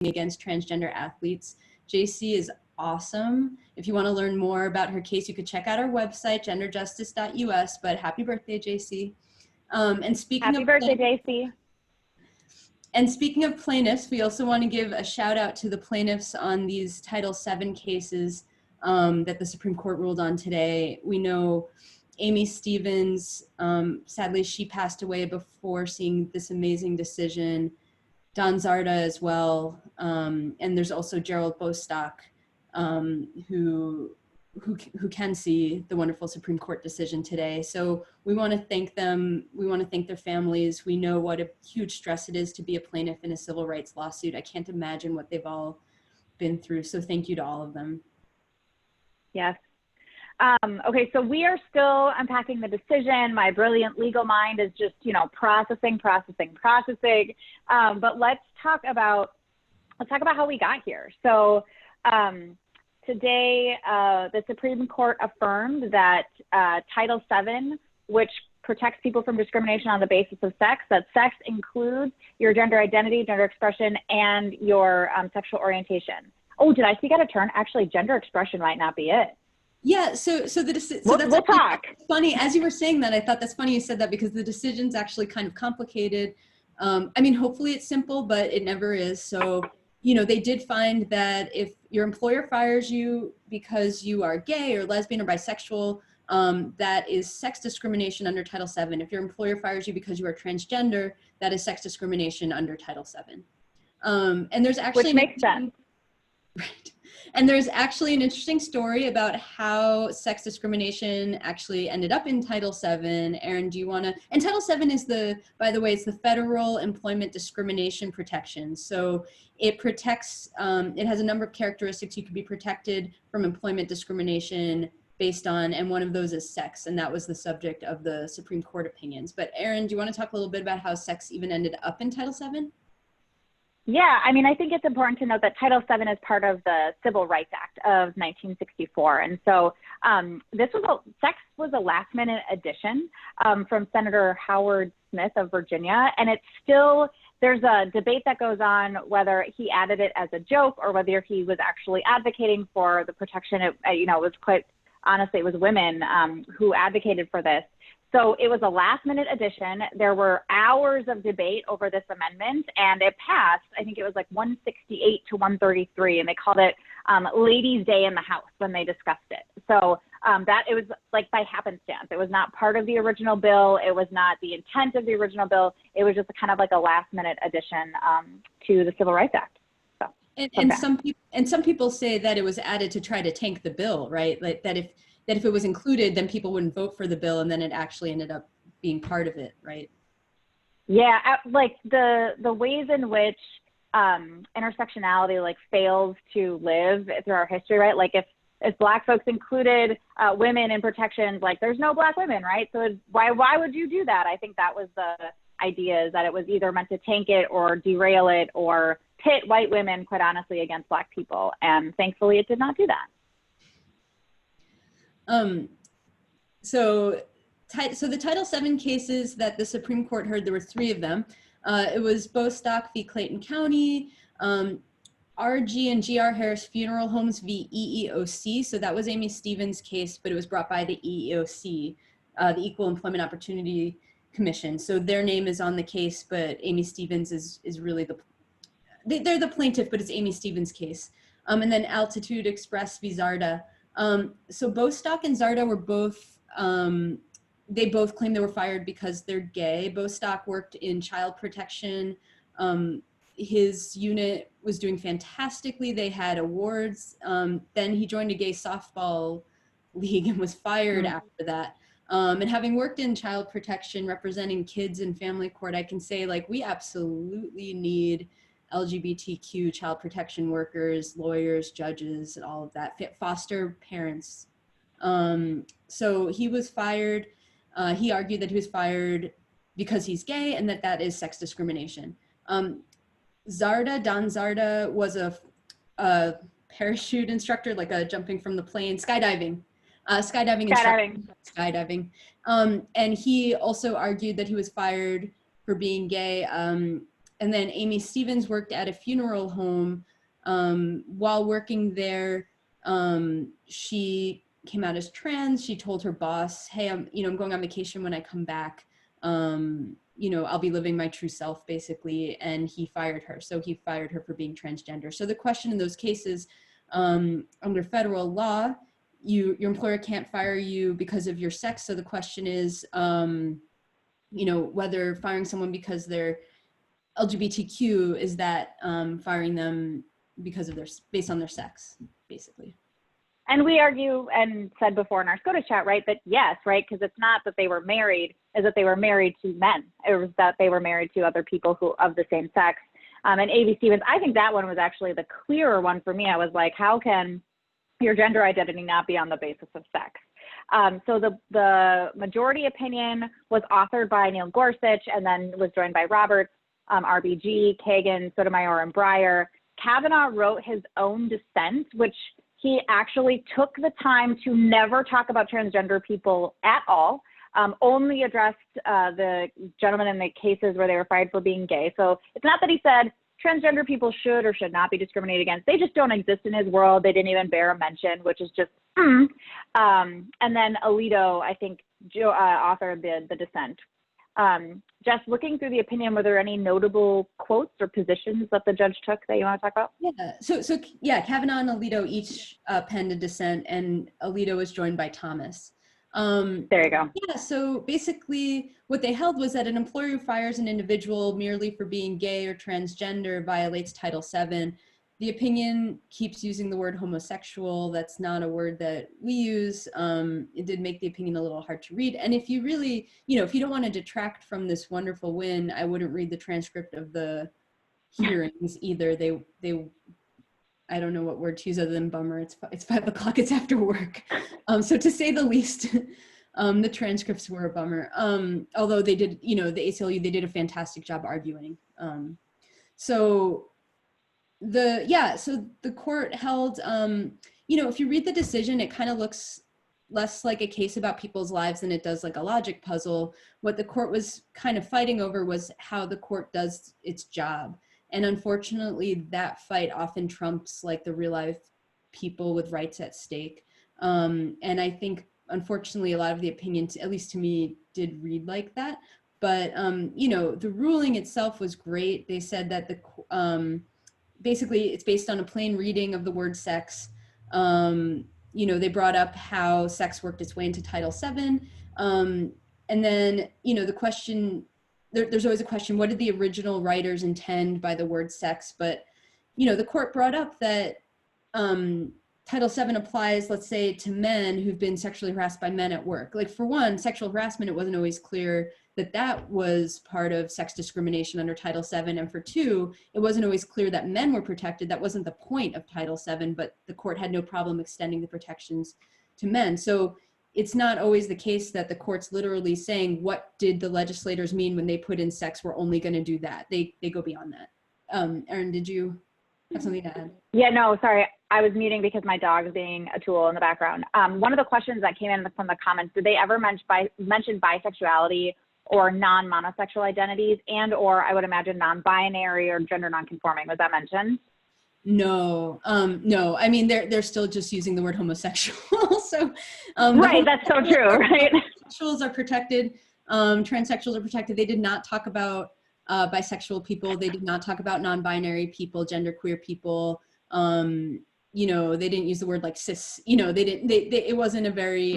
against transgender athletes. JC is awesome. If you want to learn more about her case, you could check out our website, genderjustice.us, but happy birthday, JC. And speaking Happy birthday, JC. And speaking of plaintiffs, we also want to give a shout out to the plaintiffs on these Title VII cases that the Supreme Court ruled on today. We know Amy Stevens, sadly, she passed away before seeing this amazing decision. Don Zarda as well, and there's also Gerald Bostock, who can see the wonderful Supreme Court decision today. So we want to thank them. We want to thank their families. We know what a huge stress it is to be a plaintiff in a civil rights lawsuit. I can't imagine what they've all been through. So thank you to all of them. Yes. Okay, so we are still unpacking the decision. My brilliant legal mind is just, processing. But let's talk about how we got here. So today, the Supreme Court affirmed that Title VII, which protects people from discrimination on the basis of sex, that sex includes your gender identity, gender expression, and your sexual orientation. Oh, did I speak out of turn? Actually, gender expression might not be it. Yeah, so we'll talk. Funny. As you were saying that, I thought that's funny you said that because the decision's actually kind of complicated. I mean, hopefully it's simple, but it never is. So, they did find that if your employer fires you because you are gay or lesbian or bisexual, that is sex discrimination under Title VII. If your employer fires you because you are transgender, that is sex discrimination under Title VII. And there's actually— Which makes sense. Right. And there's actually an interesting story about how sex discrimination actually ended up in Title VII. Erin, do you want to— and Title VII is by the way, it's the Federal Employment Discrimination Protection. So it protects, it has a number of characteristics you could be protected from employment discrimination based on, and one of those is sex. And that was the subject of the Supreme Court opinions. But Erin, do you want to talk a little bit about how sex even ended up in Title VII? Yeah, I mean, I think it's important to note that Title VII is part of the Civil Rights Act of 1964. And so sex was a last minute addition from Senator Howard Smith of Virginia. And it's still, there's a debate that goes on whether he added it as a joke or whether he was actually advocating for the protection. It was quite, honestly, it was women who advocated for this. So it was a last minute addition. There were hours of debate over this amendment and it passed. I think it was like 168 to 133, and they called it Ladies' Day in the House when they discussed it. So that it was like by happenstance. It was not part of the original bill. It was not the intent of the original bill. It was just kind of like a last minute addition to the Civil Rights Act. So, and some people say that it was added to try to tank the bill, right? Like that if it was included, then people wouldn't vote for the bill, and then it actually ended up being part of it, right? Yeah, like the ways in which intersectionality fails to live through our history, right? Like if Black folks included women in protections, there's no Black women, right? So why would you do that? I think that was the idea, is that it was either meant to tank it or derail it or pit white women, quite honestly, against Black people. And thankfully it did not do that. So the Title VII cases that the Supreme Court heard, there were 3 of them. It was Bostock v. Clayton County, RG and GR Harris Funeral Homes v. EEOC. So that was Amy Stevens' case, but it was brought by the EEOC, the Equal Employment Opportunity Commission. So their name is on the case, but Amy Stevens is really they're the plaintiff, but it's Amy Stevens' case. And then Altitude Express v. Zarda. So Bostock and Zarda were both, they both claimed they were fired because they're gay. Bostock worked in child protection. His unit was doing fantastically. They had awards. Then he joined a gay softball league and was fired after that. And having worked in child protection, representing kids in family court, I can say we absolutely need LGBTQ child protection workers, lawyers, judges, and all of that, foster parents. So he was fired. He argued that he was fired because he's gay and that is sex discrimination. Don Zarda was a parachute instructor, like a jumping from the plane, skydiving instructor. And he also argued that he was fired for being gay. and then Amy Stevens worked at a funeral home. While working there, she came out as trans. She told her boss, hey, I'm going on vacation. When I come back, I'll be living my true self, basically. And he fired her. So he fired her for being transgender. So the question in those cases, under federal law, your employer can't fire you because of your sex. So the question is, whether firing someone because they're LGBTQ, is that firing them because of based on their sex, basically. And we argue and said before in our SCOTUS chat, right, that yes, right, because it's not that they were married, is that they were married to men. It was that they were married to other people who of the same sex. And A.B. Stevens, I think that one was actually the clearer one for me. I was like, how can your gender identity not be on the basis of sex? So the majority opinion was authored by Neil Gorsuch and then was joined by Roberts, RBG, Kagan, Sotomayor, and Breyer. Kavanaugh wrote his own dissent, which he actually took the time to never talk about transgender people at all, only addressed the gentlemen in the cases where they were fired for being gay. So it's not that he said transgender people should or should not be discriminated against. They just don't exist in his world. They didn't even bear a mention, which is just, And then Alito, I think, authored the dissent. Jess, looking through the opinion, were there any notable quotes or positions that the judge took that you want to talk about? Yeah, so yeah, Kavanaugh and Alito each penned a dissent, and Alito was joined by Thomas. There you go. Yeah, so basically what they held was that an employer who fires an individual merely for being gay or transgender violates Title VII. The opinion keeps using the word homosexual. That's not a word that we use. It did make the opinion a little hard to read. And if you really, if you don't want to detract from this wonderful win, I wouldn't read the transcript of the hearings either. They I don't know what word to use other than bummer. It's 5 o'clock, it's after work. So to say the least, the transcripts were a bummer. Although they did, the ACLU, they did a fantastic job arguing. So the court held, if you read the decision, it kind of looks less like a case about people's lives than it does like a logic puzzle. What the court was kind of fighting over was how the court does its job. And unfortunately, that fight often trumps like the real life people with rights at stake. And I think, unfortunately, a lot of the opinions, at least to me, did read like that. But, the ruling itself was great. They said that basically it's based on a plain reading of the word sex. They brought up how sex worked its way into Title VII. And then, the question, there's always a question, what did the original writers intend by the word sex? But, the court brought up that Title VII applies, let's say, to men who've been sexually harassed by men at work. Like, for one, sexual harassment, it wasn't always clear that that was part of sex discrimination under Title VII. And for two, it wasn't always clear that men were protected. That wasn't the point of Title VII, but the court had no problem extending the protections to men. So it's not always the case that the court's literally saying, what did the legislators mean when they put in sex? We're only going to do that. They go beyond that. Erin, did you have something to add? Yeah, no, sorry. I was muting because my dog is being a tool in the background. One of the questions that came in from the comments, did they ever mention bisexuality or non-monosexual identities and or I would imagine non-binary or gender non-conforming? Was that mentioned? No, no. I mean, they're still just using the word homosexual. So, right, that's so true, right? Homosexuals are protected. Transsexuals are protected. They did not talk about bisexual people. They did not talk about non-binary people, genderqueer people. They didn't use the word like cis. It wasn't a very,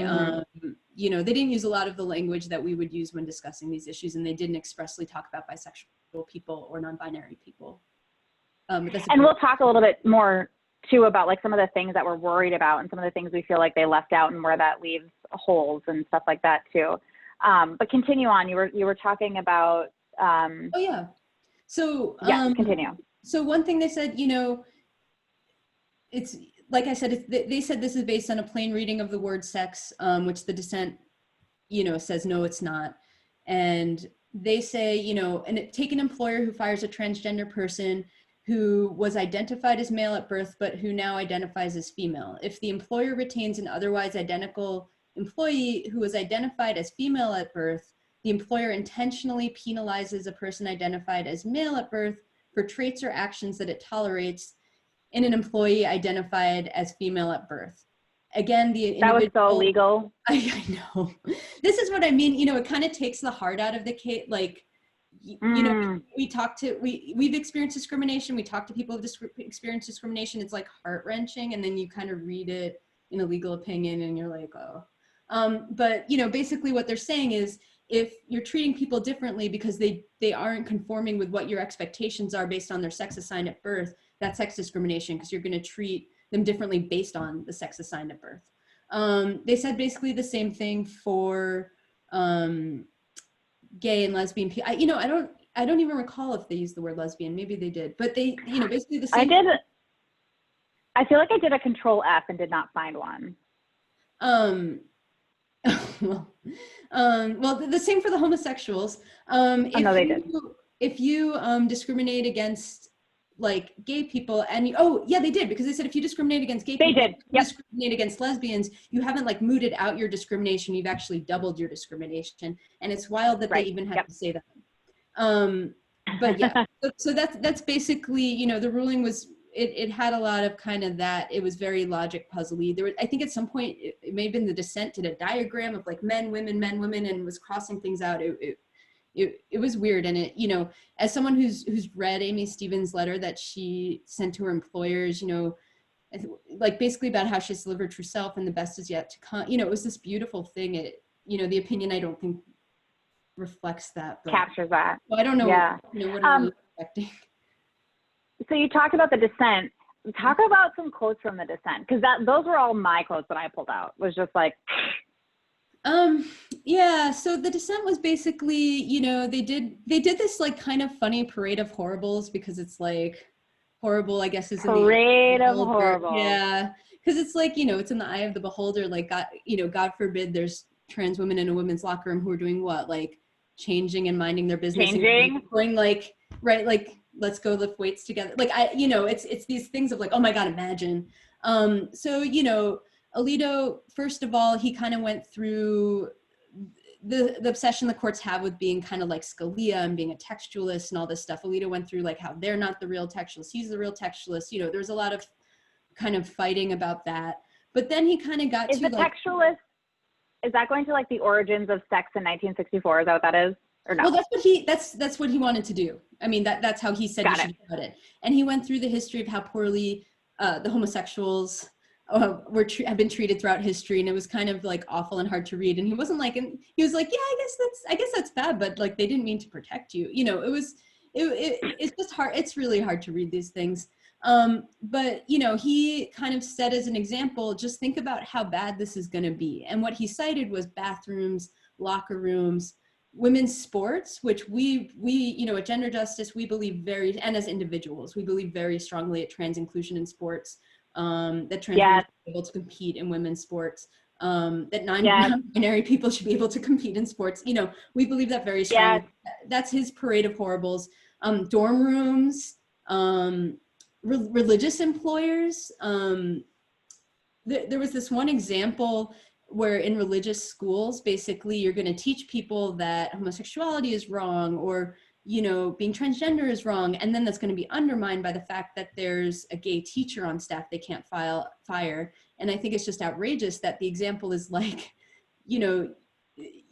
they didn't use a lot of the language that we would use when discussing these issues, and they didn't expressly talk about bisexual people or non-binary people. And we'll talk a little bit more too about like some of the things that we're worried about and some of the things we feel like they left out and where that leaves holes and stuff like that too. But continue on. You were talking about. Oh yeah. So continue. So one thing they said, it's like I said, they said this is based on a plain reading of the word sex, which the dissent, says no, it's not. And they say, take an employer who fires a transgender person who was identified as male at birth, but who now identifies as female. If the employer retains an otherwise identical employee who was identified as female at birth, the employer intentionally penalizes a person identified as male at birth for traits or actions that it tolerates in an employee identified as female at birth. Again, the That was individual, so legal. I know. This is what I mean. You know, it kind of takes the heart out of the case. Like, you know, we've experienced discrimination. We talk to people who've experienced discrimination. It's like heart wrenching. And then you kind of read it in a legal opinion and you're like, oh. But, you know, basically what they're saying is if you're treating people differently because they aren't conforming with what your expectations are based on their sex assigned at birth, that's sex discrimination because you're going to treat them differently based on the sex assigned at birth. They said basically the same thing for gay and lesbian people. You know, I don't even recall if they used the word lesbian. Maybe they did, but they, you know, basically the same. I feel like I did a control F and did not find one. Well, the same for the homosexuals. No, they did. If you discriminate against like gay people and yeah, they did, because they said if you discriminate against gay people, did. Yep. Discriminate against lesbians, you haven't like mooted out your discrimination, you've actually doubled your discrimination. And it's wild that they even have to say that. But yeah, so that's basically, you know, the ruling was, it had a lot of kind of that, it was very logic puzzly. There was, I think at some point, it may have been the Dissent did a diagram of like men, women, and was crossing things out. It was weird. And it, you know, as someone who's read Amy Stevens' letter that she sent to her employers, you know, like basically about how she's delivered true self and the best is yet to come, you know, it was this beautiful thing. It, you know, the opinion I don't think reflects that. But, captures that. well, I don't know, yeah. You know, what are you expecting? So you talked about the Dissent. Talk about some quotes from the Dissent, because those were all my quotes that I pulled out. Was just like, yeah. So the Dissent was basically, you know, they did this like kind of funny parade of horribles, because it's like horrible, I guess, is parade of horrible. Yeah, because it's like, you know, it's in the eye of the beholder. Like, God, you know, God forbid there's trans women in a women's locker room who are doing what, like changing and minding their business, and going like, right, like, let's go lift weights together. Like, you know, it's these things of like, oh my God, imagine. So, you know, Alito, first of all, he kind of went through the obsession the courts have with being kind of like Scalia and being a textualist and all this stuff. Alito went through like how they're not the real textualist, he's the real textualist. You know, there's a lot of kind of fighting about that. But then he kind of got to like, textualist, is that going to like the origins of sex in 1964? Is that what that is? Or no? Well, that's what he wanted to do. I mean, that's how he said he should have it. And he went through the history of how poorly the homosexuals have been treated throughout history, and it was kind of like awful and hard to read. And he wasn't like, and he was like, yeah, I guess that's bad, but like they didn't mean to protect you. You know, it's just hard. It's really hard to read these things. But you know, he kind of said as an example, just think about how bad this is going to be. And what he cited was bathrooms, locker rooms, women's sports, which we, you know, at Gender Justice, we believe and as individuals, we believe very strongly at trans inclusion in sports, that trans women should be able to compete in women's sports, that non-binary people should be able to compete in sports. You know, we believe that very strongly. That's his parade of horribles. Dorm rooms, religious employers. There was this one example where in religious schools, basically you're going to teach people that homosexuality is wrong, or, you know, being transgender is wrong. And then that's going to be undermined by the fact that there's a gay teacher on staff they can't fire. And I think it's just outrageous that the example is like, you know,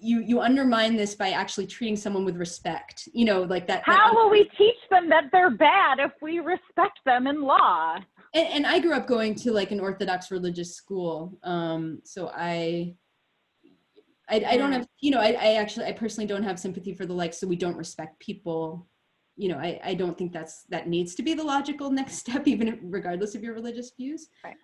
you undermine this by actually treating someone with respect, you know, like that. How will we teach them that they're bad if we respect them in law? And I grew up going to like an Orthodox religious school. So I don't have, you know, I personally don't have sympathy for the like, so we don't respect people. You know, I don't think that needs to be the logical next step, even regardless of your religious views. Right.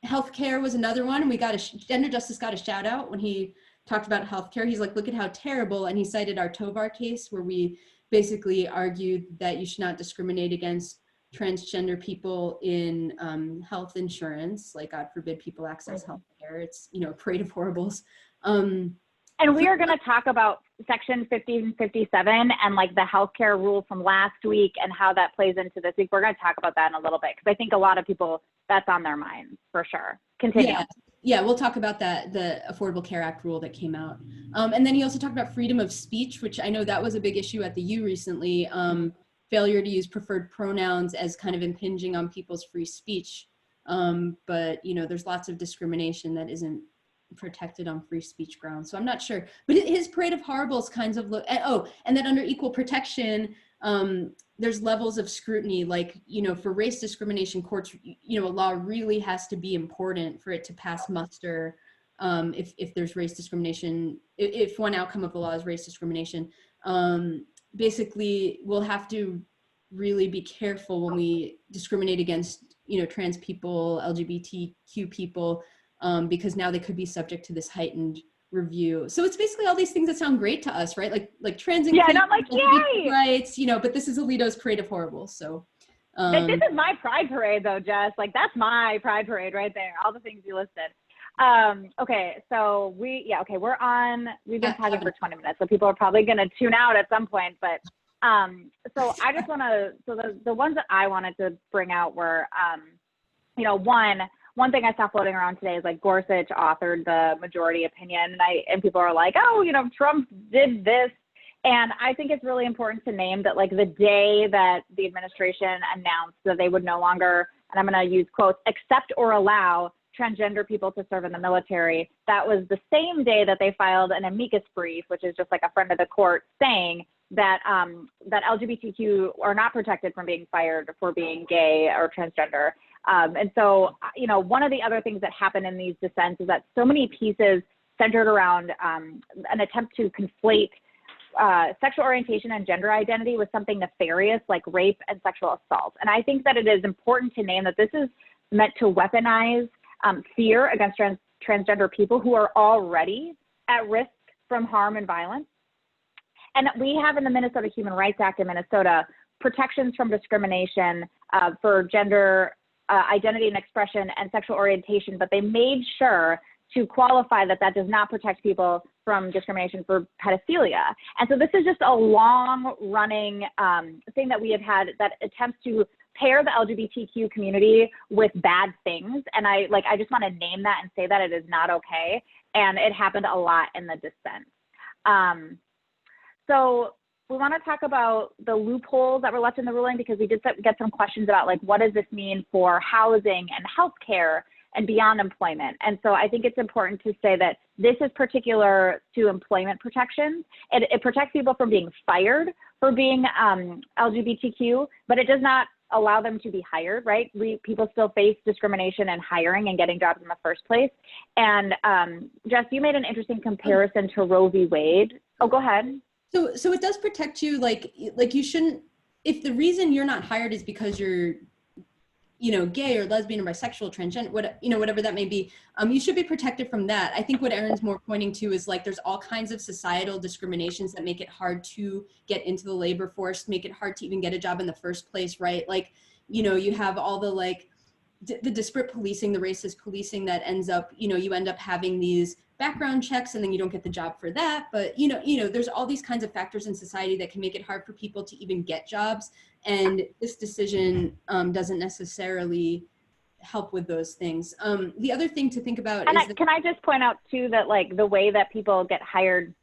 Healthcare was another one. We got Gender Justice got a shout out when he talked about healthcare. He's like, look at how terrible. And he cited our Tovar case where we basically argued that you should not discriminate against transgender people in health insurance, like God forbid people access healthcare. It's, you know, a parade of horribles. And we are going to talk about Section 1557 and like the healthcare rule from last week and how that plays into this week. We're going to talk about that in a little bit, because I think a lot of people, that's on their minds for sure. Continue. yeah, we'll talk about that, the Affordable Care Act rule that came out. And then he also talked about freedom of speech, which I know that was a big issue at the U recently. Failure to use preferred pronouns as kind of impinging on people's free speech. But, you know, there's lots of discrimination that isn't protected on free speech grounds. So I'm not sure, but his parade of horribles kinds of look, and that under equal protection, there's levels of scrutiny, like, you know, for race discrimination courts, you know, a law really has to be important for it to pass muster. If there's race discrimination, if one outcome of the law is race discrimination, basically we'll have to really be careful when we discriminate against, you know, trans people, LGBTQ people, because now they could be subject to this heightened review. So it's basically all these things that sound great to us, right? Like trans and and I'm like, yay! rights, you know, but this is Alito's parade of horribles. So like, this is my pride parade though, Jess. Like, that's my pride parade right there. All the things you listed. Okay, so we've been talking for 20 minutes, so people are probably going to tune out at some point, but so I just want to, so the ones that I wanted to bring out were, you know, one thing I saw floating around today is like Gorsuch authored the majority opinion, and people are like, oh, you know, Trump did this. And I think it's really important to name that, like, the day that the administration announced that they would no longer, and I'm going to use quotes, accept or allow transgender people to serve in the military, that was the same day that they filed an amicus brief, which is just like a friend of the court, saying that that LGBTQ are not protected from being fired for being gay or transgender. And so, you know, one of the other things that happened in these dissents is that so many pieces centered around an attempt to conflate sexual orientation and gender identity with something nefarious like rape and sexual assault. And I think that it is important to name that this is meant to weaponize fear against transgender people who are already at risk from harm and violence. And we have in the Minnesota Human Rights Act in Minnesota protections from discrimination for gender identity and expression and sexual orientation, but they made sure to qualify that that does not protect people from discrimination for pedophilia. And so this is just a long running thing that we have had that attempts to pair the LGBTQ community with bad things. And I just want to name that and say that it is not okay. And it happened a lot in the dissent. So we want to talk about the loopholes that were left in the ruling, because we did get some questions about, like, what does this mean for housing and healthcare and beyond employment? And so I think it's important to say that this is particular to employment protections. It protects people from being fired for being LGBTQ, but it does not allow them to be hired, right? People still face discrimination in hiring and getting jobs in the first place. And Jess, you made an interesting comparison to Roe v. Wade. Oh, go ahead. So it does protect you, like you shouldn't, if the reason you're not hired is because you're, you know, gay or lesbian or bisexual, transgender, whatever that may be, you should be protected from that. I think what Erin's more pointing to is, like, there's all kinds of societal discriminations that make it hard to get into the labor force, make it hard to even get a job in the first place, right? Like, you know, you have all the, like, the disparate policing, the racist policing that ends up, you know, you end up having these background checks and then you don't get the job for that. But, you know, there's all these kinds of factors in society that can make it hard for people to even get jobs. And this decision doesn't necessarily help with those things. The other thing to think about is can I just point out too that, like, the way that people get hired,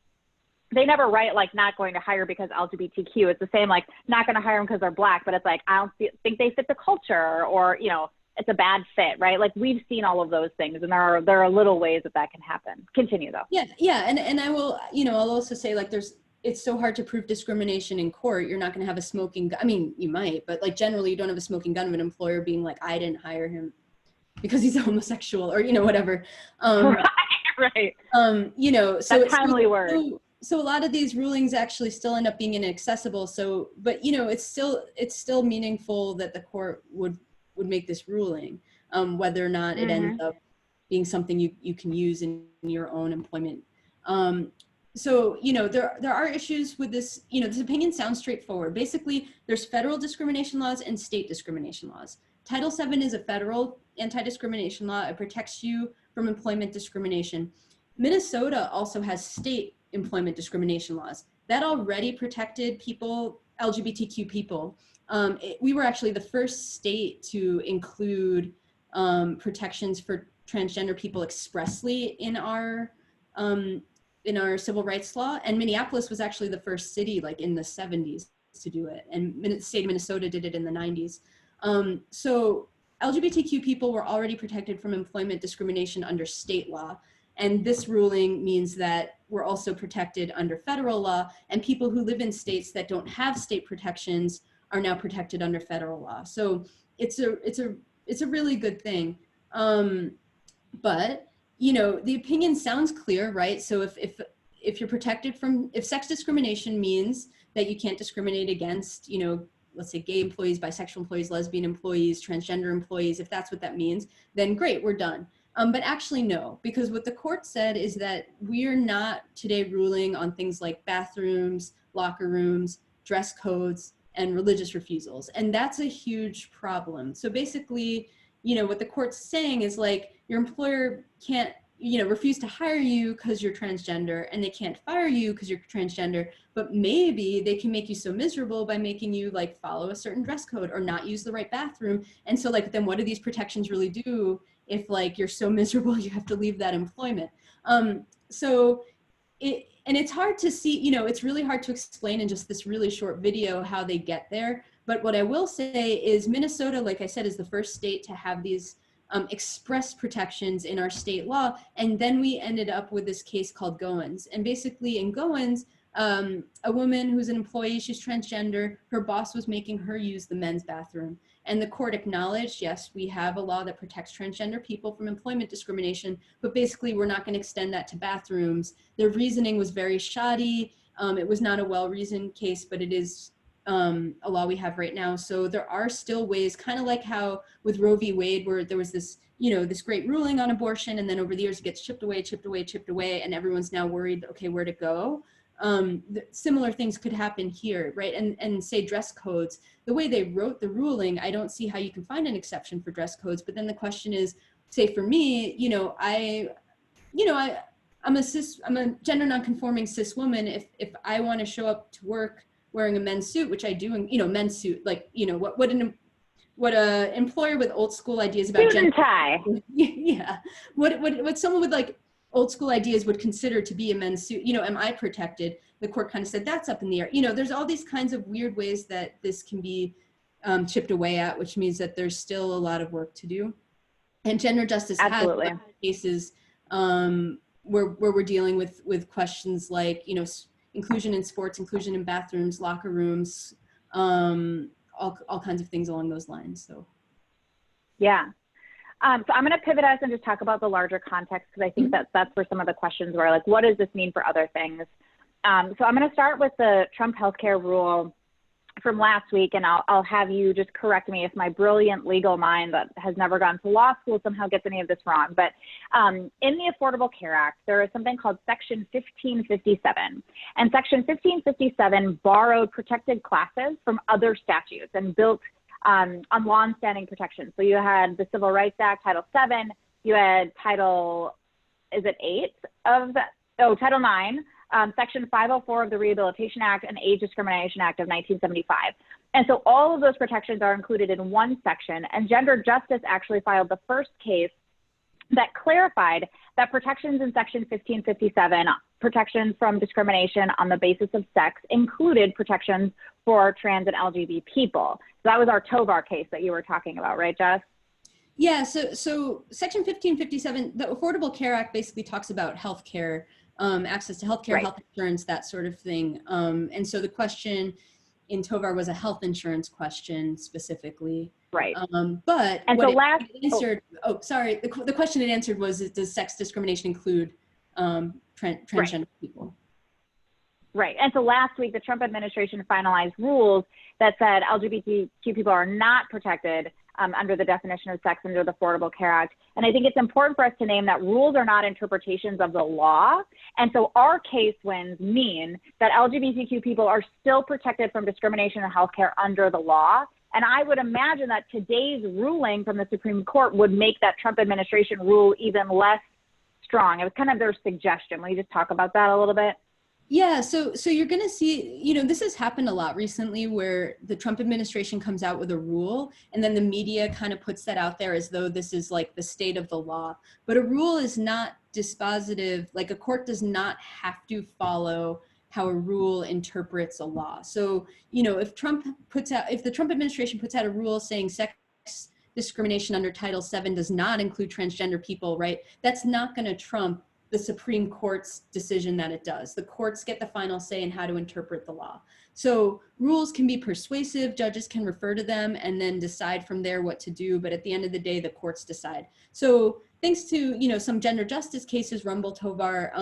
they never write, like, not going to hire because LGBTQ. It's the same, like, not going to hire them because they're Black, but it's like, I don't think they fit the culture, or, you know, it's a bad fit, right? Like, we've seen all of those things, and there are little ways that can happen. Continue though. Yeah, and I will, you know, I'll also say, like, it's so hard to prove discrimination in court. You're not going to have a smoking gun. I mean, you might, but, like, generally you don't have a smoking gun of an employer being like, I didn't hire him because he's a homosexual, or, you know, whatever. Right. You know, so that's timely word. So a lot of these rulings actually still end up being inaccessible. So, but, you know, it's still meaningful that the court would make this ruling, whether or not it ends up being something you can use in your own employment. So, you know, there are issues with this. You know, this opinion sounds straightforward. Basically, there's federal discrimination laws and state discrimination laws. Title VII is a federal anti-discrimination law. It protects you from employment discrimination. Minnesota also has state employment discrimination laws that already protected people, LGBTQ people. We were actually the first state to include protections for transgender people expressly in our civil rights law. And Minneapolis was actually the first city, like in the 70s, to do it. And the state of Minnesota did it in the 90s. So LGBTQ people were already protected from employment discrimination under state law. And this ruling means that we're also protected under federal law, and people who live in states that don't have state protections are now protected under federal law. So it's a really good thing. But, you know, the opinion sounds clear, right? So if you're protected from, if sex discrimination means that you can't discriminate against, you know, let's say gay employees, bisexual employees, lesbian employees, transgender employees, if that's what that means, then great, we're done. But actually no, because what the court said is that we are not today ruling on things like bathrooms, locker rooms, dress codes, and religious refusals. And that's a huge problem. So basically, you know, what the court's saying is like, your employer can't, you know, refuse to hire you because you're transgender, and they can't fire you because you're transgender, but maybe they can make you so miserable by making you like follow a certain dress code or not use the right bathroom. And so like, then what do these protections really do if like you're so miserable you have to leave that employment? And it's hard to see, you know, it's really hard to explain in just this really short video how they get there. But what I will say is Minnesota, like I said, is the first state to have these express protections in our state law. And then we ended up with this case called Goins. And basically in Goins, a woman who's an employee, she's transgender, her boss was making her use the men's bathroom. And the court acknowledged, yes, we have a law that protects transgender people from employment discrimination, but basically we're not going to extend that to bathrooms. Their reasoning was very shoddy. It was not a well-reasoned case, but it is a law we have right now. So there are still ways, kind of like how with Roe v. Wade, where there was this, you know, this great ruling on abortion, and then over the years it gets chipped away, and everyone's now worried, okay, where to go? Similar things could happen here, right? And say dress codes, the way they wrote the ruling, I don't see how you can find an exception for dress codes. But then the question is, say for me, you know, I'm a gender nonconforming cis woman. If I want to show up to work wearing a men's suit, which I do, and you know, men's suit, like, you know, what a employer with old school ideas about suit and tie. Yeah, what someone with like old school ideas would consider to be a men's suit, you know, am I protected? The court kind of said that's up in the air. You know, there's all these kinds of weird ways that this can be chipped away at, which means that there's still a lot of work to do. And gender justice Absolutely. has cases where we're dealing with questions like, you know, inclusion in sports, inclusion in bathrooms, locker rooms, all kinds of things along those lines. So, yeah. So I'm going to pivot us and just talk about the larger context, because I think that's where some of the questions were, like, what does this mean for other things? So I'm going to start with the Trump healthcare rule from last week, and I'll have you just correct me if my brilliant legal mind that has never gone to law school somehow gets any of this wrong. But in the Affordable Care Act, there is something called Section 1557. And Section 1557 borrowed protected classes from other statutes and built on longstanding protections. So you had the Civil Rights Act, Title VII, you had Title, is it 8 of that? Oh, Title 9, Section 504 of the Rehabilitation Act, and Age Discrimination Act of 1975. And so all of those protections are included in one section, and Gender Justice actually filed the first case that clarified that protections in Section 1557, protections from discrimination on the basis of sex, included protections for trans and LGBT people. So that was our Tovar case that you were talking about, right, Jess? Yeah, so Section 1557, the Affordable Care Act basically talks about healthcare, access to healthcare, Right. health insurance, that sort of thing. And so the question in Tovar was a health insurance question specifically. Right. But and what so last, it answered, sorry, the question it answered was, does sex discrimination include transgender people? Right. And so last week, the Trump administration finalized rules that said LGBTQ people are not protected under the definition of sex under the Affordable Care Act. And I think it's important for us to name that rules are not interpretations of the law. And so our case wins mean that LGBTQ people are still protected from discrimination in healthcare under the law. And I would imagine that today's ruling from the Supreme Court would make that Trump administration rule even less strong. It was kind of their suggestion. Will you just talk about that a little bit? Yeah, so you're going to see, this has happened a lot recently where the Trump administration comes out with a rule and then the media kind of puts that out there as though this is like the state of the law. But a rule is not dispositive, like a court does not have to follow how a rule interprets a law. So, if the Trump administration puts out a rule saying sex discrimination under Title VII does not include transgender people, right? That's not going to trump the Supreme Court's decision that it does. The courts get the final say in how to interpret the law. So rules can be persuasive, judges can refer to them and then decide from there what to do, but at the end of the day, the courts decide. So thanks to, some gender justice cases, Rumble, Tovar,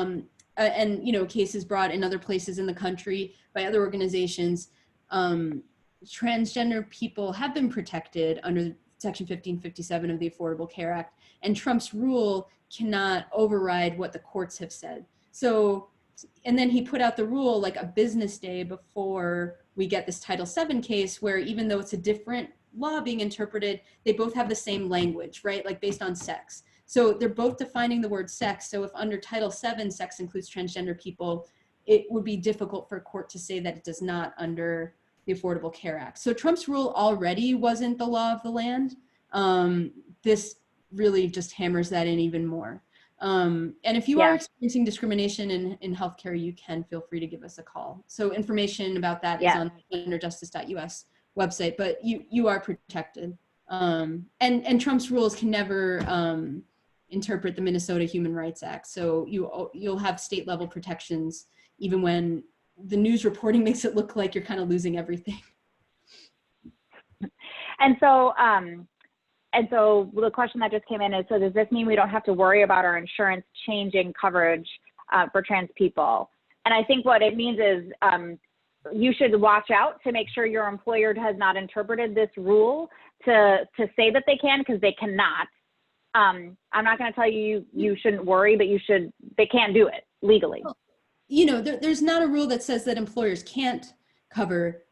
and, cases brought in other places in the country by other organizations, transgender people have been protected under Section 1557 of the Affordable Care Act, and Trump's rule cannot override what the courts have said. So, and then he put out the rule like a business day before we get this Title VII case where even though it's a different law being interpreted, they both have the same language, right? Like based on sex. So they're both defining the word sex. So if under Title VII, sex includes transgender people, it would be difficult for a court to say that it does not under the Affordable Care Act. So Trump's rule already wasn't the law of the land. This really just hammers that in even more. And if you are experiencing discrimination in healthcare, you can feel free to give us a call. So information about that is on the genderjustice.us website, but you are protected. And Trump's rules can never interpret the Minnesota Human Rights Act. So you'll have state level protections even when the news reporting makes it look like you're kind of losing everything. And so the question that just came in is, so does this mean we don't have to worry about our insurance changing coverage for trans people? And I think what it means is you should watch out to make sure your employer has not interpreted this rule to say that they can, because they cannot. I'm not going to tell you you shouldn't worry, but they can't do it legally. Well, there's not a rule that says that employers can't cover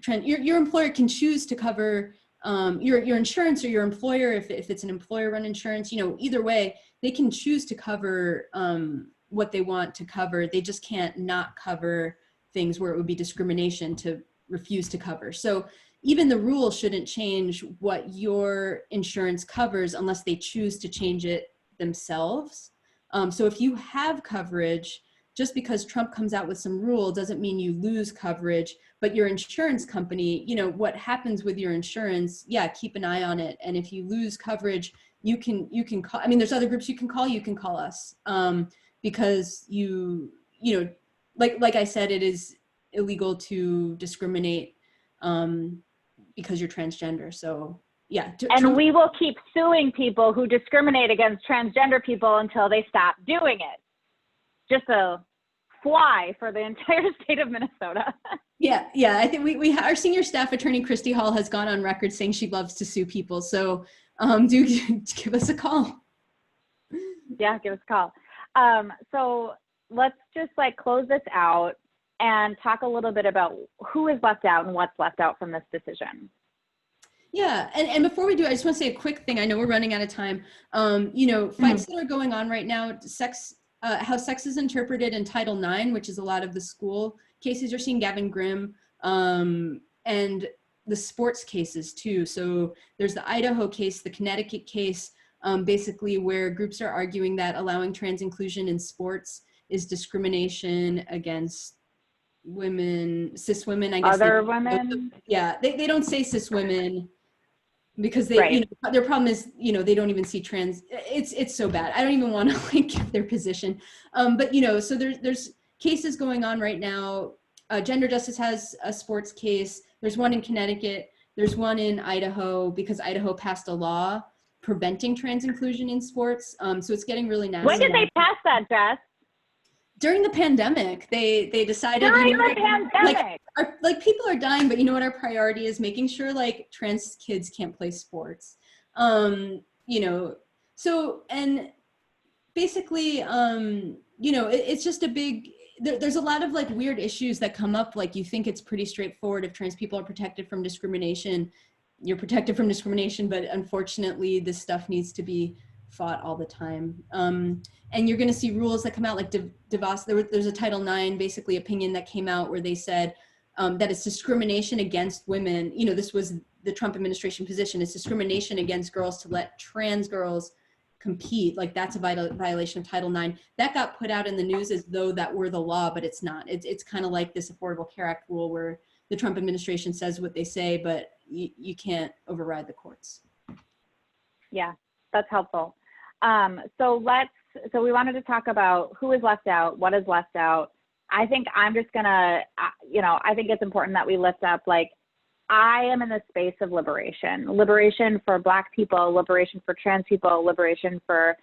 trans. Your employer can choose to cover your insurance, or your employer, if it's an employer-run insurance, either way, they can choose to cover what they want to cover. They just can't not cover things where it would be discrimination to refuse to cover. So even the rule shouldn't change what your insurance covers unless they choose to change it themselves. So if you have coverage, just because Trump comes out with some rule doesn't mean you lose coverage, but your insurance company, what happens with your insurance, keep an eye on it. And if you lose coverage, you can call, there's other groups you can call us, because like I said, it is illegal to discriminate because you're transgender. So and we will keep suing people who discriminate against transgender people until they stop doing it. Just a fly for the entire state of Minnesota. Yeah. I think our senior staff attorney, Christy Hall, has gone on record saying she loves to sue people. So do give us a call. Yeah, give us a call. So let's just close this out and talk a little bit about who is left out and what's left out from this decision. Yeah, and before we do, I just want to say a quick thing. I know we're running out of time. Fights that are going on right now, how sex is interpreted in Title IX, which is a lot of the school cases you're seeing, Gavin Grimm, and the sports cases too. So there's the Idaho case, the Connecticut case, basically where groups are arguing that allowing trans inclusion in sports is discrimination against women, cis women, I guess. Other women? Yeah, they don't say cis women because they, their problem is, they don't even see trans. It's so bad. I don't even want to give their position. But so there's cases going on right now. Gender Justice has a sports case. There's one in Connecticut. There's one in Idaho because Idaho passed a law preventing trans inclusion in sports. So it's getting really nasty. When did they pass that, Jess? During the pandemic, they decided. During the pandemic, people are dying, but you know what our priority is? Making sure trans kids can't play sports. So and basically, it's just a big. There's a lot of weird issues that come up. You think it's pretty straightforward. If trans people are protected from discrimination, you're protected from discrimination. But unfortunately, this stuff needs to be fought all the time. And you're going to see rules that come out like DeVos. There's a Title IX basically opinion that came out where they said that it's discrimination against women. You know, this was the Trump administration position. It's discrimination against girls to let trans girls compete. Like that's a violation of Title IX. That got put out in the news as though that were the law, but it's not. It's kind of like this Affordable Care Act rule where the Trump administration says what they say, but you can't override the courts. Yeah, that's helpful. So we wanted to talk about who is left out, what is left out. I think I'm just gonna, I think it's important that we lift up, like, I am in the space of liberation for Black people, liberation for trans people, liberation for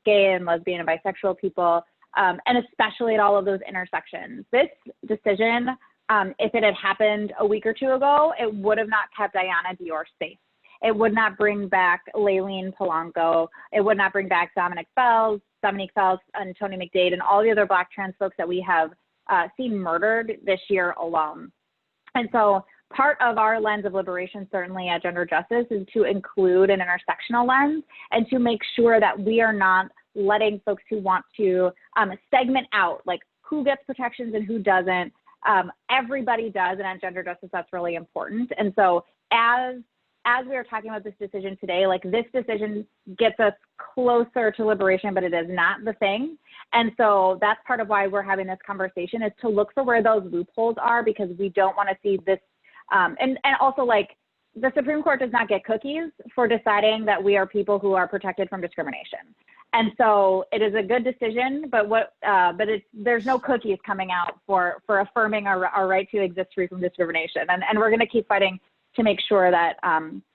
gay and lesbian and bisexual people, and especially at all of those intersections. This decision, if it had happened a week or two ago, it would have not kept Diana Dior safe. It would not bring back Layleen Polanco. It would not bring back Dominique Phelps, and Tony McDade, and all the other Black trans folks that we have seen murdered this year alone. And so part of our lens of liberation, certainly at Gender Justice, is to include an intersectional lens and to make sure that we are not letting folks who want to segment out, like, who gets protections and who doesn't. Everybody does, and at Gender Justice, that's really important. And so as we are talking about this decision today, like, this decision gets us closer to liberation, but it is not the thing. And so that's part of why we're having this conversation, is to look for where those loopholes are, because we don't want to see this. And also, like, the Supreme Court does not get cookies for deciding that we are people who are protected from discrimination. And so it is a good decision, but there's no cookies coming out for affirming our right to exist free from discrimination. And we're going to keep fighting to make sure that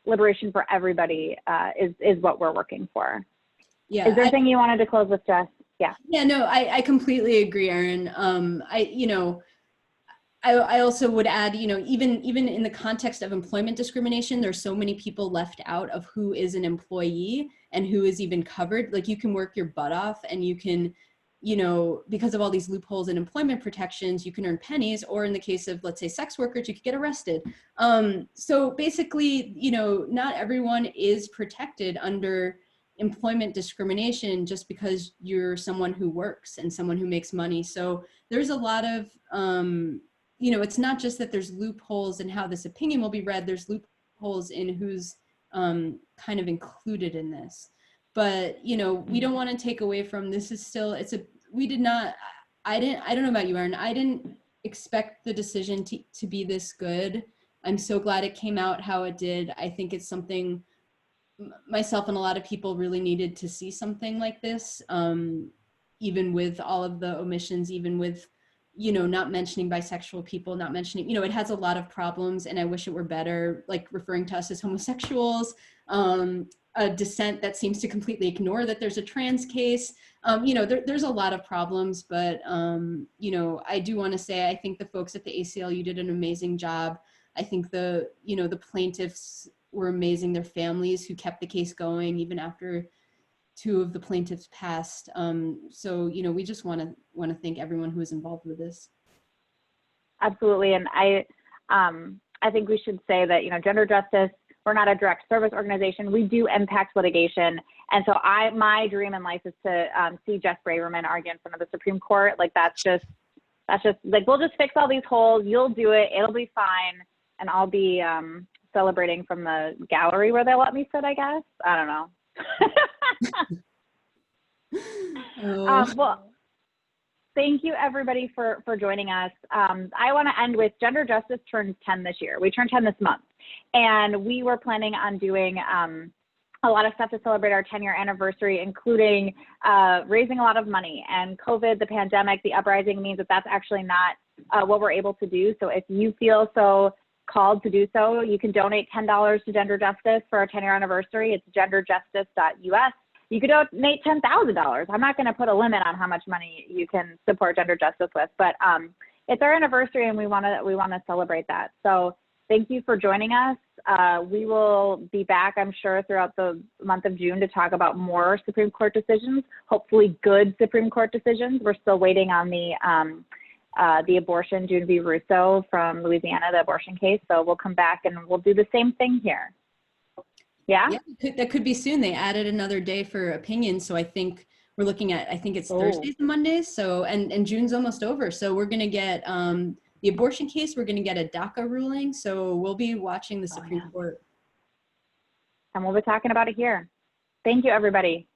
liberation for everybody is what we're working for. Yeah. Is there anything you wanted to close with, Jess? Yeah. Yeah, no, I completely agree, Erin. I also would add, even in the context of employment discrimination, there's so many people left out of who is an employee and who is even covered. Like, you can work your butt off and you can, because of all these loopholes in employment protections, you can earn pennies, or in the case of, let's say, sex workers, you could get arrested. So basically, not everyone is protected under employment discrimination just because you're someone who works and someone who makes money. So there's a lot of, it's not just that there's loopholes in how this opinion will be read, there's loopholes in who's kind of included in this. But, we don't want to take away from, this is still, I don't know about you, Erin, I didn't expect the decision to be this good. I'm so glad it came out how it did. I think it's something myself and a lot of people really needed to see, something like this, even with all of the omissions, even with, not mentioning bisexual people, not mentioning, it has a lot of problems, and I wish it were better, like referring to us as homosexuals, a dissent that seems to completely ignore that there's a trans case. There's a lot of problems, but, I do want to say, I think the folks at the ACLU did an amazing job. I think the plaintiffs were amazing, their families who kept the case going even after two of the plaintiffs passed. So, we just want to thank everyone who was involved with this. Absolutely. And I think we should say that, Gender Justice, we're not a direct service organization. We do impact litigation. And so my dream in life is to see Jess Braverman argue in front of the Supreme Court. Like, that's just like, we'll just fix all these holes. You'll do it. It'll be fine. And I'll be celebrating from the gallery where they let me sit, I guess. I don't know. Well, thank you, everybody, for joining us. I want to end with Gender Justice turns 10 this year. We turned 10 this month. And we were planning on doing a lot of stuff to celebrate our 10-year anniversary, including raising a lot of money. And COVID, the pandemic, the uprising means that that's actually not what we're able to do. So if you feel so called to do so, you can donate $10 to Gender Justice for our 10-year anniversary. It's genderjustice.us. You could donate $10,000. I'm not going to put a limit on how much money you can support Gender Justice with, but it's our anniversary and we want to celebrate that. So thank you for joining us. We will be back, I'm sure, throughout the month of June to talk about more Supreme Court decisions, hopefully good Supreme Court decisions. We're still waiting on the abortion, June v. Russo from Louisiana, the abortion case. So we'll come back and we'll do the same thing here. Yeah? Yeah, that could be soon. They added another day for opinion. So I think we're looking at, I think it's Oh, Thursdays and Mondays. So, and June's almost over. So we're going to get the abortion case, we're going to get a DACA ruling. So we'll be watching the oh Supreme yeah. Court. And we'll be talking about it here. Thank you, everybody.